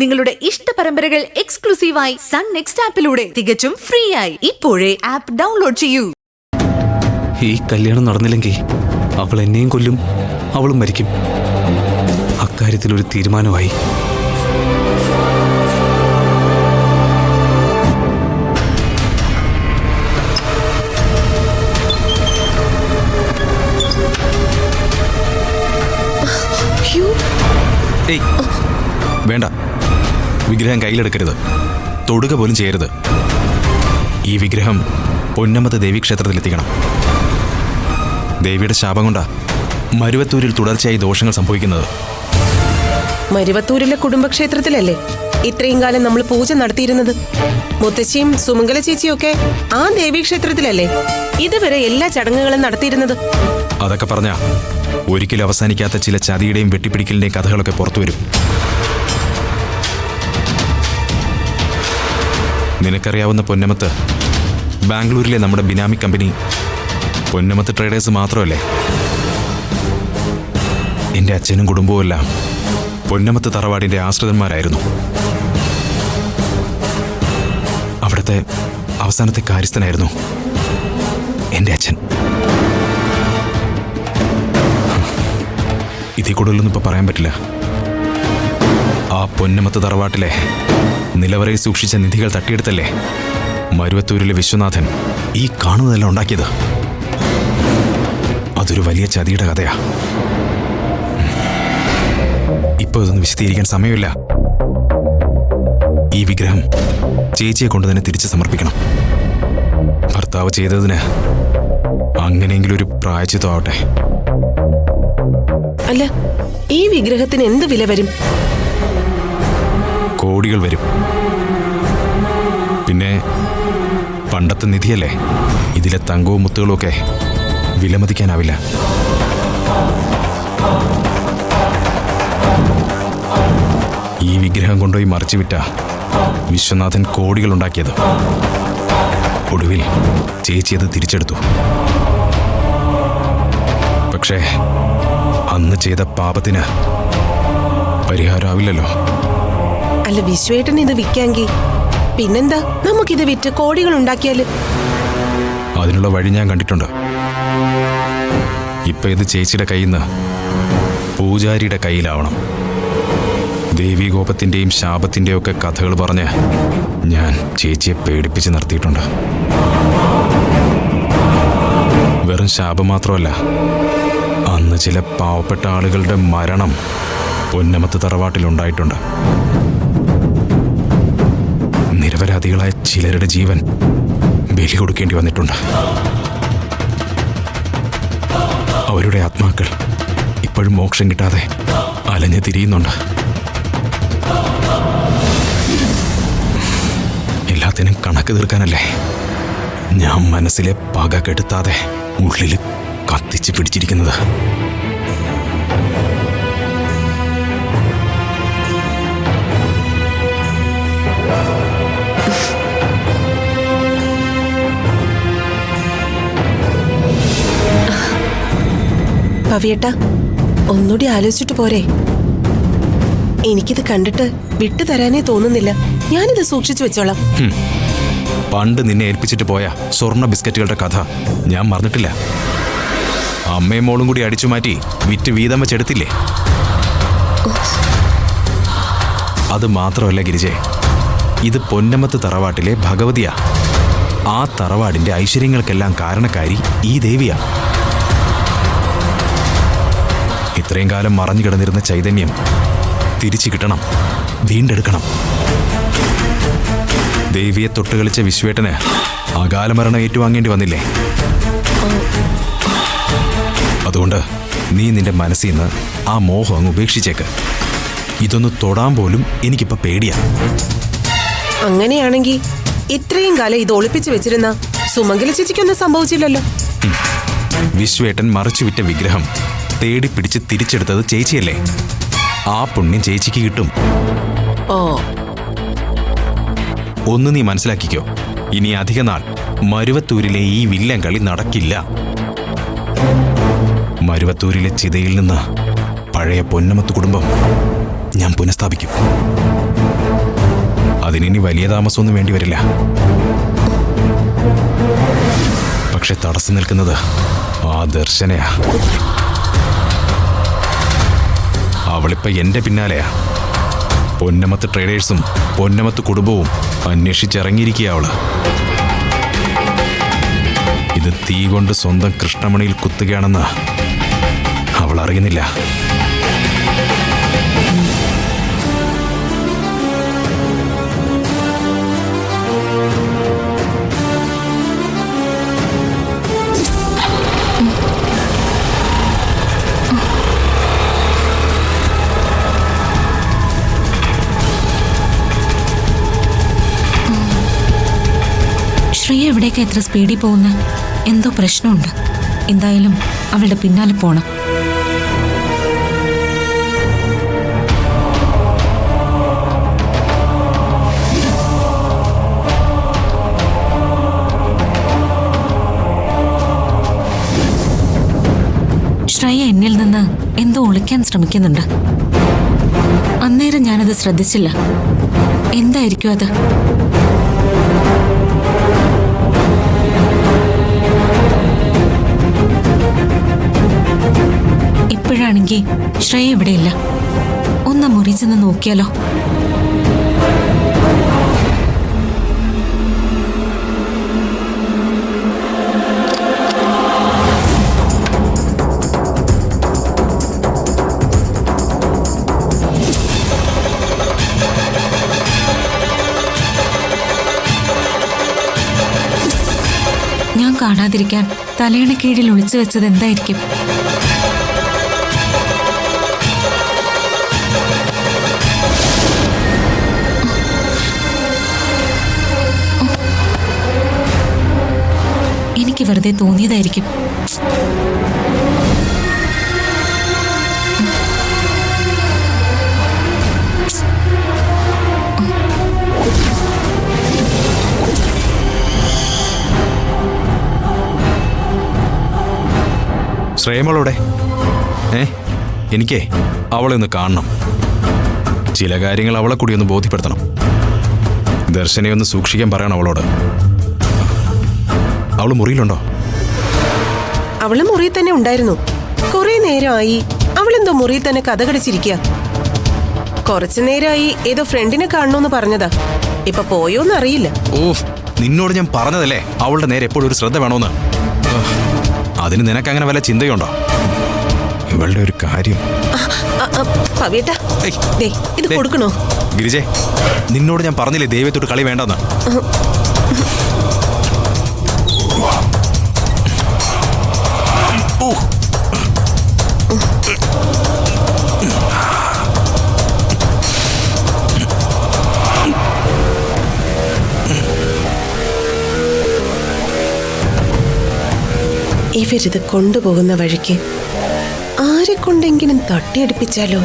നിങ്ങളുടെ ഇഷ്ട പരമ്പരകൾ എക്സ്ക്ലൂസീവായി സൺ നെക്സ്റ്റ് ആപ്പിലൂടെ തികച്ചും ഫ്രീ ആയി ഇപ്പോഴേ ആപ്പ് ഡൗൺലോഡ് ചെയ്യൂ. ഈ കല്യാണം നടന്നില്ലെങ്കിൽ അവൾ എന്നെയും കൊല്ലും, അവളും മരിക്കും. അക്കാര്യത്തിൽ ഒരു തീരുമാനമായി. വേണ്ട, വിഗ്രഹം കയ്യിലെടുക്കരുത്, തൊടുക പോലും ചെയ്യരുത്. ഈ വിഗ്രഹം പൊന്നമത്ത് ദേവീക്ഷേത്രത്തിലെത്തിക്കണം. ദേവിയുടെ ശാപം കൊണ്ടാ മരുവത്തൂരിൽ തുടർച്ചയായി ദോഷങ്ങൾ സംഭവിക്കുന്നത്. മരുവത്തൂരിലെ കുടുംബക്ഷേത്രത്തിലല്ലേ ഇത്രയും കാലം നമ്മൾ പൂജ നടത്തിയിരുന്നത്? മുത്തശ്ശിയും സുമംഗല ചേച്ചിയൊക്കെ ആ ദേവീക്ഷേത്രത്തിലല്ലേ ഇതുവരെ എല്ലാ ചടങ്ങുകളും നടത്തിയിരുന്നത്? അതൊക്കെ പറഞ്ഞാ ഒരിക്കലും അവസാനിക്കാത്ത ചില ചതിയുടെയും വെട്ടിപ്പിടിക്കലിന്റെയും കഥകളൊക്കെ പുറത്തു വരും. നിനക്കറിയാവുന്ന പൊന്നമത്ത് ബാംഗ്ലൂരിലെ നമ്മുടെ ബിനാമി കമ്പനി പൊന്നമത്ത് ട്രേഡേഴ്സ് മാത്രമല്ലേ? എൻ്റെ അച്ഛനും കുടുംബവും എല്ലാം പൊന്നമത്ത് തറവാടിൻ്റെ ആശ്രിതന്മാരായിരുന്നു. അവിടുത്തെ അവസാനത്തെ കാര്യസ്ഥനായിരുന്നു എൻ്റെ അച്ഛൻ. ഇതിൽ കൂടുതലൊന്നും ഇപ്പോൾ പറയാൻ പറ്റില്ല. ആ പൊന്നമത്ത് തറവാട്ടിലെ നിലവറയിൽ സൂക്ഷിച്ച നിധികൾ തട്ടിയെടുത്തല്ലേ മരുവത്തൂരിലെ വിശ്വനാഥൻ ഈ കാണുന്നതെല്ലാം ഉണ്ടാക്കിയത്. അതൊരു വലിയ ചതിയുടെ കഥയാ. ഇപ്പോൾ ഇതൊന്നും വിശദീകരിക്കാൻ സമയമില്ല. ഈ വിഗ്രഹം ചേച്ചിയെ കൊണ്ട് തന്നെ തിരിച്ച് സമർപ്പിക്കണം. ഭർത്താവ് ചെയ്തതിന് അങ്ങനെയെങ്കിലും ഒരു പ്രായശ്ചിത്തം ആവട്ടെ. അല്ല, ഈ വിഗ്രഹത്തിന് എന്ത് വില വരും? കോടികൾ വരും. പിന്നെ പണ്ടത്തെ നിധിയല്ലേ, ഇതിലെ തങ്കവും മുത്തുകളും ഒക്കെ വിലമതിക്കാനാവില്ല. ഈ വിഗ്രഹം കൊണ്ടുപോയി മറിച്ചുവിറ്റ വിശ്വനാഥൻ കോടികൾ ഉണ്ടാക്കിയത്. ഒടുവിൽ ചേച്ചി അത് തിരിച്ചെടുത്തു. പക്ഷേ അന്ന് ചെയ്ത പാപത്തിന് പരിഹാരമാവില്ലല്ലോ. അല്ല, വിശ്വേട്ടൻ ഇത് വിൽക്കാമെങ്കിൽ പിന്നെന്താ, നമുക്കിത് വിറ്റ് കോടികൾ ഉണ്ടാക്കിയാല്? അതിനുള്ള വഴി ഞാൻ കണ്ടിട്ടുണ്ട്. ഇപ്പൊ ഇത് ചേച്ചിയുടെ കയ്യിൽ നിന്ന് പൂജാരിയുടെ കയ്യിലാവണം. ദേവീകോപത്തിന്റെയും ശാപത്തിന്റെയും ഒക്കെ കഥകൾ പറഞ്ഞ് ഞാൻ ചേച്ചിയെ പേടിപ്പിച്ച് നിർത്തിയിട്ടുണ്ട്. വെറും ശാപം മാത്രമല്ല, അന്ന് ചില പാവപ്പെട്ട ആളുകളുടെ മരണം പൊന്നമത്ത് തറവാട്ടിലുണ്ടായിട്ടുണ്ട്. നിരപരാധികളായ ചിലരുടെ ജീവൻ ബലി കൊടുക്കേണ്ടി വന്നിട്ടുണ്ട്. അവരുടെ ആത്മാക്കൾ ഇപ്പോഴും മോക്ഷം കിട്ടാതെ അലഞ്ഞു തിരിയുന്നുണ്ട്. എല്ലാത്തിനും കണക്ക് തീർക്കാനല്ലേ ഞാൻ മനസ്സിലെ പക കെടുത്താതെ ഉള്ളിൽ കത്തിച്ച് പിടിച്ചിരിക്കുന്നത്. പവിയേട്ട, ഒന്നുകൂടി ആലോചിച്ചിട്ട് പോരെ? എനിക്കിത് കണ്ടിട്ട് വിട്ടുതരാനേ തോന്നുന്നില്ല. ഞാനിത് സൂക്ഷിച്ചു വെച്ചോളാം. പണ്ട് നിന്നെ ഏൽപ്പിച്ചിട്ട് പോയ സ്വർണ്ണ ബിസ്ക്കറ്റുകളുടെ കഥ ഞാൻ മറന്നിട്ടില്ല. അമ്മയും മോളും കൂടി അടിച്ചു മാറ്റി വിറ്റ് വീതം വെച്ചെടുത്തില്ലേ? അത് മാത്രമല്ല ഗിരിജെ, ഇത് പൊന്നമത്ത് തറവാട്ടിലെ ഭഗവതിയാ. ആ തറവാടിന്റെ ഐശ്വര്യങ്ങൾക്കെല്ലാം കാരണക്കാരി ഈ ദേവിയാ. ഇത്രയും കാലം മറഞ്ഞു കിടന്നിരുന്ന ചൈതന്യം തിരിച്ചു കിട്ടണം, വീണ്ടെടുക്കണം. ദേവിയെ തൊട്ടുകളിച്ച വിശ്വേട്ടന് അകാലമരണം ഏറ്റുവാങ്ങേണ്ടി വന്നില്ലേ? അതുകൊണ്ട് നീ നിന്റെ മനസ്സിൽ നിന്ന് ആ മോഹം അങ്ങ് ഉപേക്ഷിച്ചേക്ക്. ഇതൊന്ന് തൊടാൻ പോലും എനിക്കിപ്പോ പേടിയാ. അങ്ങനെയാണെങ്കിൽ ഇത്രയും കാലം ഇത് ഒളിപ്പിച്ചു വെച്ചിരുന്ന സുമംഗല ചേച്ചിക്കൊന്നും സംഭവിച്ചില്ലല്ലോ. വിശ്വേട്ടൻ മറിച്ചുവിറ്റ വിഗ്രഹം തേടി പിടിച്ച് തിരിച്ചെടുത്തത് ചേച്ചിയല്ലേ? ആ പുണ്യം ചേച്ചിക്ക് കിട്ടും. ഒന്ന് നീ മനസ്സിലാക്കിക്കോ, ഇനി അധിക നാൾ മരുവത്തൂരിലെ ഈ വില്ലൻ കളി നടക്കില്ല. മരുവത്തൂരിലെ ചിതയിൽ നിന്ന് പഴയ പൊന്നമത്ത് കുടുംബം ഞാൻ പുനഃസ്ഥാപിക്കും. അതിനി വലിയ താമസമൊന്നും വേണ്ടി വരില്ല. പക്ഷെ തടസ്സം നിൽക്കുന്നത് ആ ദർശനയാ. അവളിപ്പോ എന്റെ പിന്നാലെയാ. പൊന്നമത്ത് ട്രേഡേഴ്സും പൊന്നമത്ത് കുടുംബവും അന്വേഷിച്ചിറങ്ങിയിരിക്കുക അവള്. ഇത് തീ കൊണ്ട് സ്വന്തം കൃഷ്ണമണിയിൽ കുത്തുകയാണെന്ന് അവൾ അറിയുന്നില്ല. ശ്രേയ എവിടേക്ക് എത്ര സ്പീഡിൽ പോകുന്ന എന്തോ പ്രശ്നമുണ്ട്. എന്തായാലും അവളുടെ പിന്നാലെ പോണം. ശ്രേയ എന്നിൽ നിന്ന് എന്തോ ഒളിക്കാൻ ശ്രമിക്കുന്നുണ്ട്. അന്നേരം ഞാനത് ശ്രദ്ധിച്ചില്ല. എന്തായിരിക്കും അത്? ഇപ്പോഴാണെങ്കിൽ ശ്രേയ ഇവിടെയില്ല. ഒന്ന് മുറി ചെന്ന് നോക്കിയാലോ? ഞാൻ കാണാതിരിക്കാൻ തലയണ കീഴിൽ ഒളിച്ചു വെച്ചത് എന്തായിരിക്കും? എനിക്ക് വെറുതെ തോന്നിയതായിരിക്കും. ശ്രേയമോളോടെ എനിക്കേ അവളെ ഒന്ന് കാണണം. ചില കാര്യങ്ങൾ അവളെ കൂടി ഒന്ന് ബോധ്യപ്പെടുത്തണം. ദർശനെ ഒന്ന് സൂക്ഷിക്കാൻ പറയണം അവളോട്. അവള് മുറിയിലുണ്ടോ? അവള് മുറിയിൽ തന്നെ ഉണ്ടായിരുന്നു. കുറെ നേരമായി അവളെന്തോ മുറിയിൽ തന്നെ കഥകടിച്ചിരിക്കുക. കുറച്ചു നേരമായി ഏതോ ഫ്രണ്ടിനെ കാണണമെന്ന് പറഞ്ഞതാ. ഇപ്പൊ പോയോന്ന് അറിയില്ല. ഓ, നിന്നോട് ഞാൻ പറഞ്ഞതല്ലേ അവളുടെ നേരെ എപ്പോഴും ഒരു ശ്രദ്ധ വേണോന്ന്. അതിന് നിനക്കങ്ങനെ വല്ല ചിന്തയുണ്ടോ? ഇവളുടെ ഒരു കാര്യം. പവിയേട്ടാ, ഇത് കൊടുക്കണോ? ഗിരിജെ, നിന്നോട് ഞാൻ പറഞ്ഞില്ലേ ദൈവത്തോട്ട് കളി വേണ്ടെന്ന്. ഇവരിത് കൊണ്ടുപോകുന്ന വഴിക്ക് ആരെ കൊണ്ടെങ്കിലും തട്ടിയടിപ്പിച്ചാലോ?